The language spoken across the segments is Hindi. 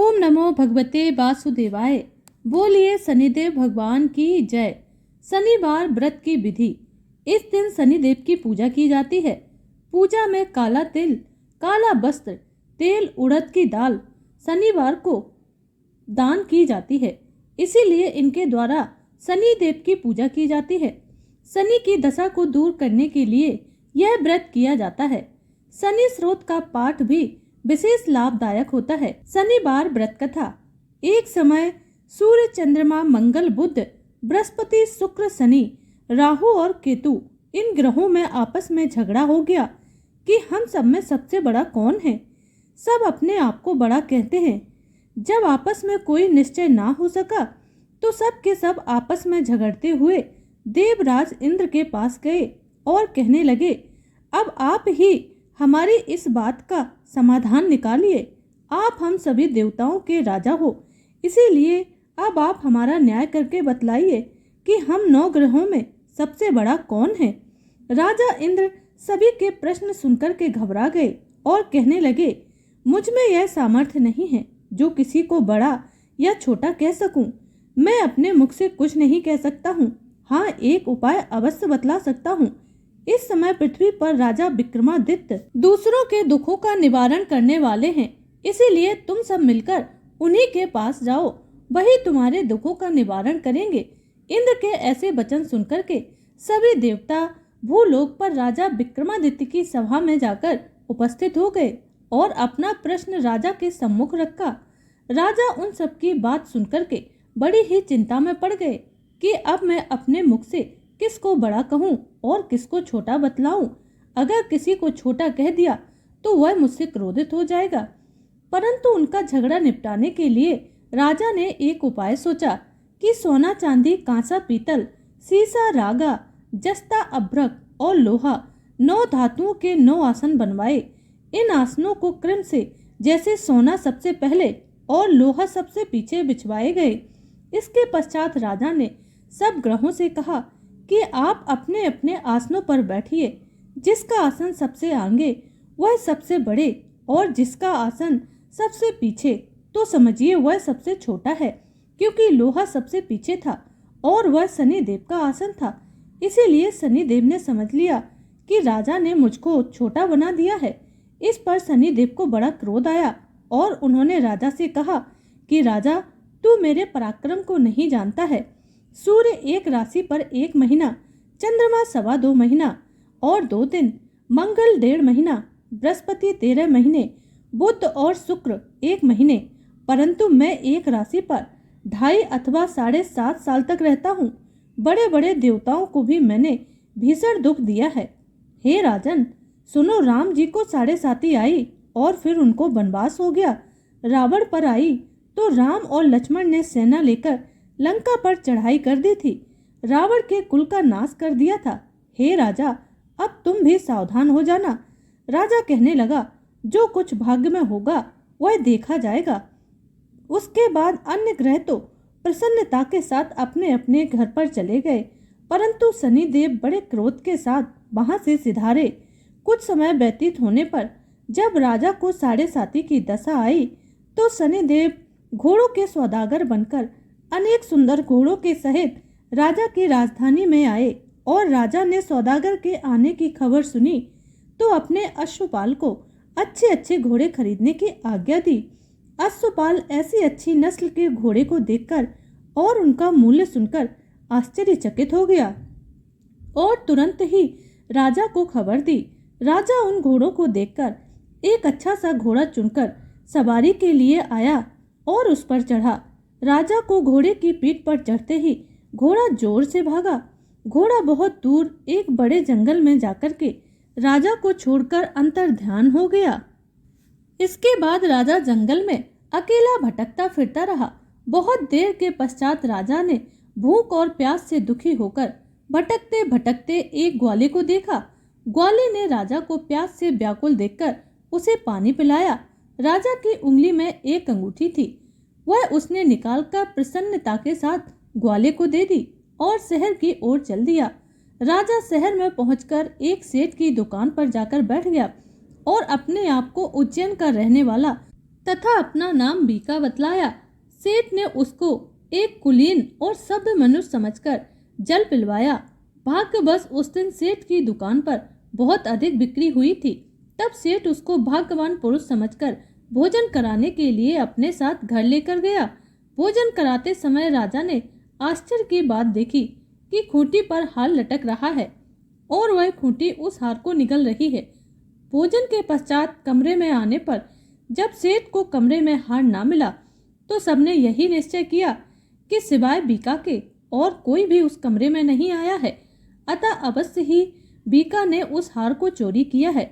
ओम नमो भगवते वासुदेवाय। बोलिए शनिदेव भगवान की जय। शनिवार व्रत की विधि। इस दिन शनिदेव की पूजा की जाती है। पूजा में काला तिल, काला वस्त्र, तेल, उड़द की दाल शनिवार को दान की जाती है। इसीलिए इनके द्वारा शनिदेव की पूजा की जाती है। शनि की दशा को दूर करने के लिए यह व्रत किया जाता है। शनि स्रोत का पाठ भी विशेष लाभदायक होता है। शनिवार व्रत कथा। एक समय सूर्य, चंद्रमा, मंगल, बुध, बृहस्पति, शुक्र, शनि, राहु और केतु इन ग्रहों में आपस में झगड़ा हो गया कि हम सब में सबसे बड़ा कौन है। सब अपने आप को बड़ा कहते हैं। जब आपस में कोई निश्चय ना हो सका तो सब के सब आपस में झगड़ते हुए देवराज इंद्र के पास गए और कहने लगे, अब आप ही हमारी इस बात का समाधान निकालिए। आप हम सभी देवताओं के राजा हो, इसीलिए अब आप हमारा न्याय करके बतलाइए कि हम 9 ग्रहों में सबसे बड़ा कौन है। राजा इंद्र सभी के प्रश्न सुनकर के घबरा गए और कहने लगे, मुझ में यह सामर्थ्य नहीं है जो किसी को बड़ा या छोटा कह सकूं। मैं अपने मुख से कुछ नहीं कह सकता हूँ। हाँ, एक उपाय अवश्य बतला सकता हूँ। इस समय पृथ्वी पर राजा विक्रमादित्य दूसरों के दुखों का निवारण करने वाले हैं, इसीलिए तुम सब मिलकर उन्हीं के पास जाओ, वही तुम्हारे दुखों का निवारण करेंगे। इंद्र के ऐसे वचन सुनकर के सभी देवता भूलोक पर राजा विक्रमादित्य की सभा में जाकर उपस्थित हो गए और अपना प्रश्न राजा के सम्मुख रखा। राजा उन सब की बात सुनकर के बड़ी ही चिंता में पड़ गए कि अब मैं अपने मुख से किसको बड़ा कहूँ और किसको छोटा बतलाऊं। अगर किसी को छोटा कह दिया तो वह मुझसे क्रोधित हो जाएगा। परंतु उनका झगड़ा निपटाने के लिए राजा ने एक उपाय सोचा कि सोना, चांदी, कांसा, पीतल, सीसा, रागा, जस्ता, अभ्रक और लोहा 9 धातुओं के 9 आसन बनवाए। इन आसनों को क्रम से जैसे सोना सबसे पहले और लोहा सबसे पीछे बिछवाए गए। इसके पश्चात राजा ने सब ग्रहों से कहा कि आप अपने अपने आसनों पर बैठिए। जिसका आसन सबसे आगे वह सबसे बड़े और जिसका आसन सबसे पीछे तो समझिए वह सबसे छोटा है, क्योंकि लोहा सबसे पीछे था और वह शनिदेव का आसन था। इसीलिए शनिदेव ने समझ लिया कि राजा ने मुझको छोटा बना दिया है। इस पर शनिदेव को बड़ा क्रोध आया और उन्होंने राजा से कहा कि राजा, तू मेरे पराक्रम को नहीं जानता है। सूर्य एक राशि पर 1 महीना, चंद्रमा 2.25 महीना और 2 दिन, मंगल 1.5 महीना, बृहस्पति 13 महीने, बुध और शुक्र 1 महीने, परंतु मैं एक राशि पर 2.5 अथवा 7.5 साल तक रहता हूँ। बड़े बड़े देवताओं को भी मैंने भीषण दुख दिया है। हे राजन, सुनो, राम जी को 7.5 आई और फिर उनको वनवास हो गया। रावण पर आई तो राम और लक्ष्मण ने सेना लेकर लंका पर चढ़ाई कर दी थी। रावण के कुल का नाश कर दिया था। हे राजा, अब तुम भी सावधान हो जाना। राजा कहने लगा, जो कुछ भाग्य में होगा वह देखा जाएगा। उसके बाद अन्य ग्रह तो प्रसन्नता के साथ अपने अपने घर पर चले गए, परंतु शनिदेव बड़े क्रोध के साथ वहां से सिधारे। कुछ समय व्यतीत होने पर जब राजा को 7.5 की दशा आई तो शनिदेव घोड़ों के सौदागर बनकर अनेक सुंदर घोड़ों के सहित राजा की राजधानी में आए और राजा ने सौदागर के आने की खबर सुनी तो अपने अश्वपाल को अच्छे अच्छे घोड़े खरीदने की आज्ञा दी। अश्वपाल ऐसी अच्छी नस्ल के घोड़े को देखकर और उनका मूल्य सुनकर आश्चर्यचकित हो गया और तुरंत ही राजा को खबर दी। राजा उन घोड़ों को देखकर एक अच्छा सा घोड़ा चुनकर सवारी के लिए आया और उस पर चढ़ा। राजा को घोड़े की पीठ पर चढ़ते ही घोड़ा जोर से भागा। घोड़ा बहुत दूर एक बड़े जंगल में जाकर के राजा को छोड़कर अंतर ध्यान हो गया। इसके बाद राजा जंगल में अकेला भटकता फिरता रहा। बहुत देर के पश्चात राजा ने भूख और प्यास से दुखी होकर भटकते भटकते एक ग्वाले को देखा। ग्वाले ने राजा को प्यास से व्याकुल देखकर उसे पानी पिलाया। राजा की उंगली में एक अंगूठी थी, वह उसने निकालकर प्रसन्नता के साथ ग्वाले को दे दी और शहर की ओर चल दिया। राजा शहर में पहुंचकर एक सेठ की दुकान पर जाकर बैठ गया और अपने आप को उज्जैन का रहने वाला तथा अपना नाम बीका बतलाया। सेठ ने उसको एक कुलीन और सभ्य मनुष्य समझकर जल पिलवाया। भाग्यवश उस दिन सेठ की दुकान पर बहुत अधिक बिक्री हुई थी। तब सेठ उसको भाग्यवान पुरुष समझकर भोजन कराने के लिए अपने साथ घर लेकर गया। भोजन कराते समय राजा ने आश्चर्य की बात देखी कि खूंटी पर हार लटक रहा है और वह खूंटी उस हार को निगल रही है। भोजन के पश्चात कमरे में आने पर जब सेठ को कमरे में हार ना मिला तो सबने यही निश्चय किया कि सिवाय बीका के और कोई भी उस कमरे में नहीं आया है, अतः अवश्य ही बीका ने उस हार को चोरी किया है।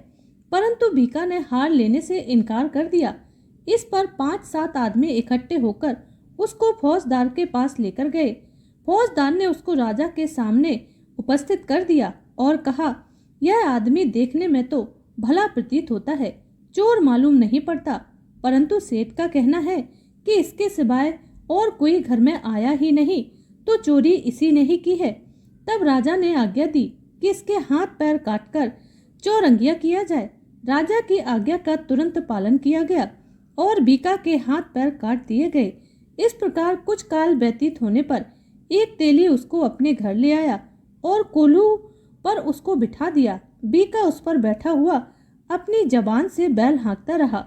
परंतु बीका ने हार लेने से इनकार कर दिया। इस पर 5-7 आदमी इकट्ठे होकर उसको फौजदार के पास लेकर गए। फौजदार ने उसको राजा के सामने उपस्थित कर दिया और कहा, यह आदमी देखने में तो भला प्रतीत होता है, चोर मालूम नहीं पड़ता, परंतु सेठ का कहना है कि इसके सिवाय और कोई घर में आया ही नहीं, तो चोरी इसी ने ही की है। तब राजा ने आज्ञा दी कि इसके हाथ पैर काटकर चौरंगिया किया जाए। राजा की आज्ञा का तुरंत पालन किया गया और बीका के हाथ पैर काट दिए गए। इस प्रकार कुछ काल व्यतीत होने पर एक तेली उसको अपने घर ले आया और कोल्हू पर उसको बिठा दिया। बीका उस पर बैठा हुआ अपनी जबान से बैल हाँकता रहा।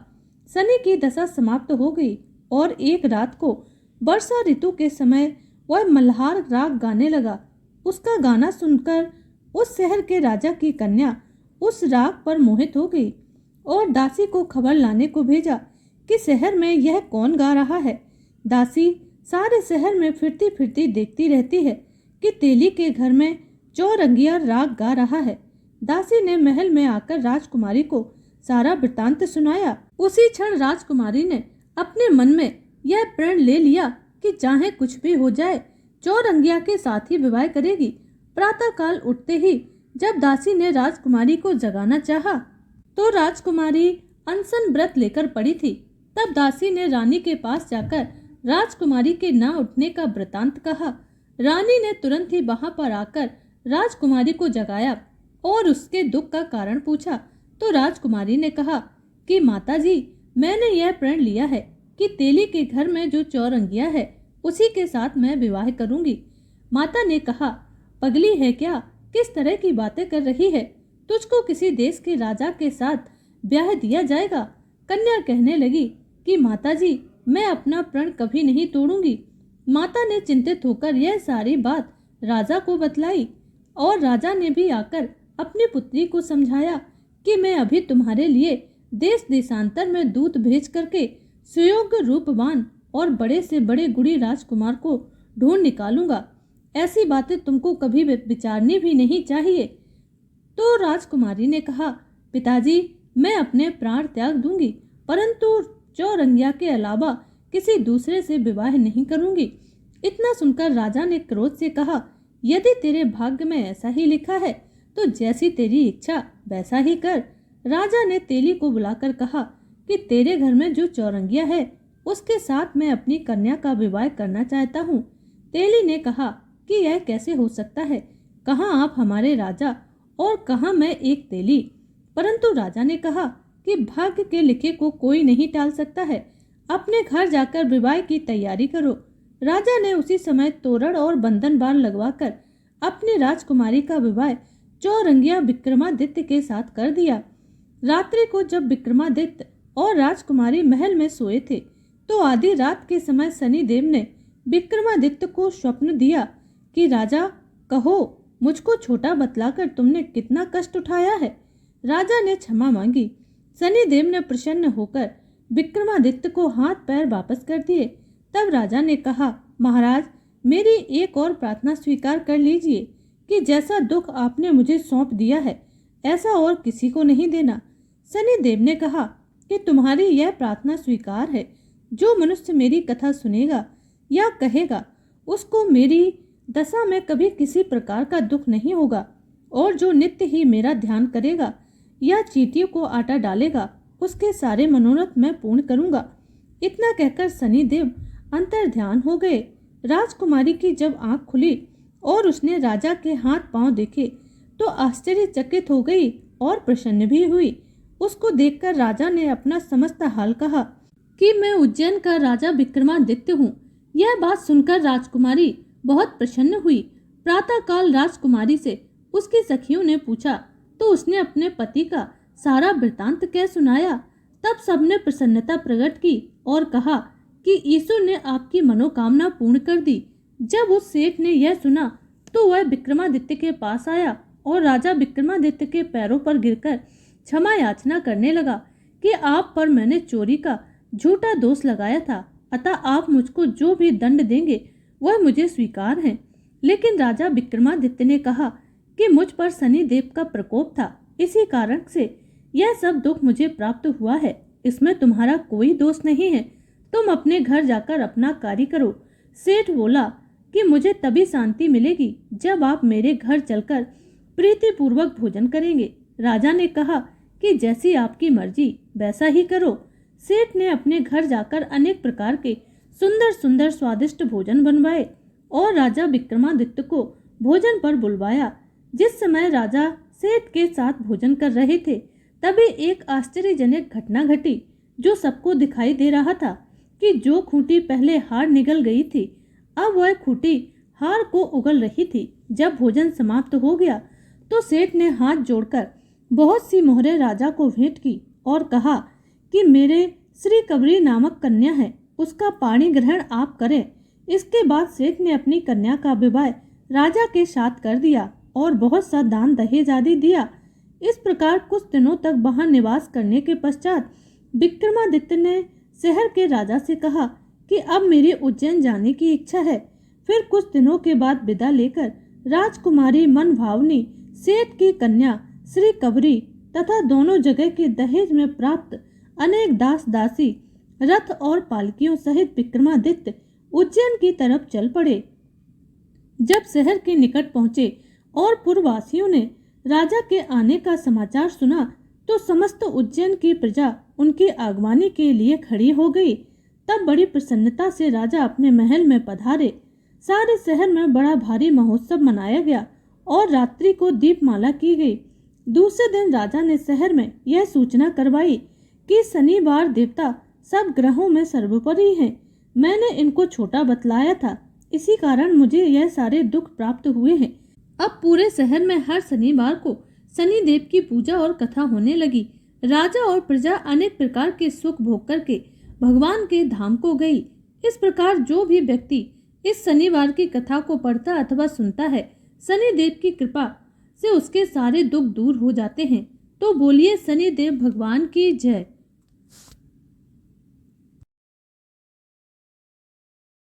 शनि की दशा समाप्त हो गई और एक रात को वर्षा ऋतु के समय वह मल्हार राग गाने लगा। उसका गाना सुनकर उस शहर के राजा की कन्या उस राग पर मोहित हो गई और दासी को खबर लाने को भेजा कि शहर में यह कौन गा रहा है। दासी सारे शहर में फिरती फिरती देखती रहती है कि तेली के घर में चौरंगिया राग गा रहा है। दासी ने महल में आकर राजकुमारी को सारा वृत्तांत सुनाया। उसी क्षण राजकुमारी ने अपने मन में यह प्रण ले लिया कि चाहे कुछ भी हो जाए चौरंगिया के साथ ही विवाह करेगी। प्रातः काल उठते ही जब दासी ने राजकुमारी को जगाना चाहा तो राजकुमारी अनशन व्रत लेकर पड़ी थी। तब दासी ने रानी के पास जाकर राजकुमारी के ना उठने का वृत्तांत कहा। रानी ने तुरंत ही वहां पर आकर राजकुमारी को जगाया और उसके दुख का कारण पूछा तो राजकुमारी ने कहा कि माताजी, मैंने यह प्रण लिया है कि तेली के घर में जो चौरंगिया है उसी के साथ मैं विवाह करूंगी। माता ने कहा, पगली है क्या, किस तरह की बातें कर रही है, तुझको किसी देश के राजा के साथ ब्याह दिया जाएगा। कन्या कहने लगी कि माताजी, मैं अपना प्रण कभी नहीं तोड़ूंगी। माता ने चिंतित होकर यह सारी बात राजा को बतलाई और राजा ने भी आकर अपनी पुत्री को समझाया कि मैं अभी तुम्हारे लिए देश देशांतर में दूत भेज करके सुयोग्य रूपवान और बड़े से बड़े गुणी राजकुमार को ढूंढ निकालूंगा। ऐसी बातें तुमको कभी विचारनी भी नहीं चाहिए। तो राजकुमारी ने कहा, पिताजी, मैं अपने प्राण त्याग दूंगी, परंतु चौरंगिया के अलावा किसी दूसरे से विवाह नहीं करूंगी। इतना सुनकर राजा ने क्रोध से कहा, यदि तेरे भाग्य में ऐसा ही लिखा है तो जैसी तेरी इच्छा वैसा ही कर। राजा ने तेली को बुलाकर कहा कि तेरे घर में जो चौरंगिया है उसके साथ मैं अपनी कन्या का विवाह करना चाहता हूँ। तेली ने कहा कि यह कैसे हो सकता है, कहाँ आप हमारे राजा और कहाँ मैं एक तेली। परंतु राजा ने कहा कि भाग्य के लिखे को कोई नहीं टाल सकता है, अपने घर जाकर विवाह की तैयारी करो। राजा ने उसी समय तोरण और बंधन बार लगवाकर अपनी राजकुमारी का विवाह चौरंगिया विक्रमादित्य के साथ कर दिया। रात्रि को जब विक्रमादित्य और राजकुमारी महल में सोए थे तो आधी रात के समय शनिदेव ने विक्रमादित्य को स्वप्न दिया कि राजा, कहो, मुझको छोटा बतलाकर तुमने कितना कष्ट उठाया है। राजा ने क्षमा मांगी। शनिदेव ने प्रसन्न होकर विक्रमादित्य को हाथ पैर वापस कर दिए। तब राजा ने कहा, महाराज, मेरी एक और प्रार्थना स्वीकार कर लीजिए कि जैसा दुख आपने मुझे सौंप दिया है ऐसा और किसी को नहीं देना। शनिदेव ने कहा कि तुम्हारी यह प्रार्थना स्वीकार है। जो मनुष्य मेरी कथा सुनेगा या कहेगा उसको मेरी दशा में कभी किसी प्रकार का दुख नहीं होगा, और जो नित्य ही मेरा ध्यान करेगा या चींटियों को आटा डालेगा उसके सारे मनोरथ मैं पूर्ण करूंगा। इतना कहकर शनिदेव अंतर ध्यान हो गए। राजकुमारी की जब आंख खुली और उसने राजा के हाथ पांव देखे तो आश्चर्यचकित हो गई और प्रसन्न भी हुई। उसको देखकर राजा ने अपना समस्त हाल कहा। कि मैं उज्जैन का राजा विक्रमादित्य हूँ। यह बात सुनकर राजकुमारी बहुत प्रसन्न हुई। प्रातःकाल राजकुमारी से उसकी सखियों ने पूछा तो उसने अपने पति का सारा वृतांत कह सुनाया। तब सबने प्रसन्नता प्रकट की और कहा कि ईश्वर ने आपकी मनोकामना पूर्ण कर दी। जब उस सेठ ने यह सुना तो वह विक्रमादित्य के पास आया और राजा विक्रमादित्य के पैरों पर गिरकर क्षमा याचना करने लगा कि आप पर मैंने चोरी का झूठा दोष लगाया था, अतः आप मुझको जो भी दंड देंगे वह मुझे स्वीकार है। लेकिन राजा विक्रमादित्य ने कहा कि मुझ पर शनिदेव का प्रकोप था, इसी कारण से यह सब दुख मुझे प्राप्त हुआ है। इसमें तुम्हारा कोई दोष नहीं है, तुम अपने घर जाकर अपना कार्य करो। सेठ बोला कि मुझे तभी शांति मिलेगी जब आप मेरे घर चलकर प्रीतिपूर्वक भोजन करेंगे। राजा ने कहा कि जैसी आपकी मर्जी वैसा ही करो। सेठ ने अपने घर जाकर अनेक प्रकार के सुंदर सुंदर स्वादिष्ट भोजन बनवाए और राजा विक्रमादित्य को भोजन पर बुलवाया। जिस समय राजा सेठ के साथ भोजन कर रहे थे तभी एक आश्चर्यजनक घटना घटी, जो सबको दिखाई दे रहा था कि जो खूंटी पहले हार निगल गई थी अब वह खूंटी हार को उगल रही थी। जब भोजन समाप्त हो गया तो सेठ ने हाथ जोड़कर बहुत सी मोहरें राजा को भेंट की और कहा कि मेरे श्री कबरी नामक कन्या है, उसका पाणी ग्रहण आप करें। इसके बाद सेठ ने अपनी कन्या का विवाह राजा के साथ कर दिया और बहुत सा दान दहेज आदि दिया। इस प्रकार कुछ दिनों तक वहां निवास करने के पश्चात विक्रमादित्य ने शहर के राजा से कहा कि अब मेरी उज्जैन जाने की इच्छा है। फिर कुछ दिनों के बाद विदा लेकर राजकुमारी मन भावनी सेठ की कन्या श्री कबरी तथा दोनों जगह के दहेज में प्राप्त अनेक दास दासी रथ और पालकियों सहित विक्रमादित्य उज्जैन की तरफ चल पड़े। जब शहर के निकट पहुंचे और पुरवासियों ने राजा के आने का समाचार सुना तो समस्त उज्जैन की प्रजा उनकी आगवानी के लिए खड़ी हो गई। तब बड़ी प्रसन्नता से राजा अपने महल में पधारे। सारे शहर में बड़ा भारी महोत्सव मनाया गया और रात्रि को दीपमाला की गई। दूसरे दिन राजा ने शहर में यह सूचना करवाई कि शनिवार देवता सब ग्रहों में सर्वोपरि हैं। मैंने इनको छोटा बतलाया था, इसी कारण मुझे यह सारे दुख प्राप्त हुए हैं। अब पूरे शहर में हर शनिवार को शनिदेव की पूजा और कथा होने लगी। राजा और प्रजा अनेक प्रकार के सुख भोग करके भगवान के धाम को गई। इस प्रकार जो भी व्यक्ति इस शनिवार की कथा को पढ़ता अथवा सुनता है, शनिदेव की कृपा से उसके सारे दुख दूर हो जाते हैं। तो बोलिए शनिदेव भगवान की जय।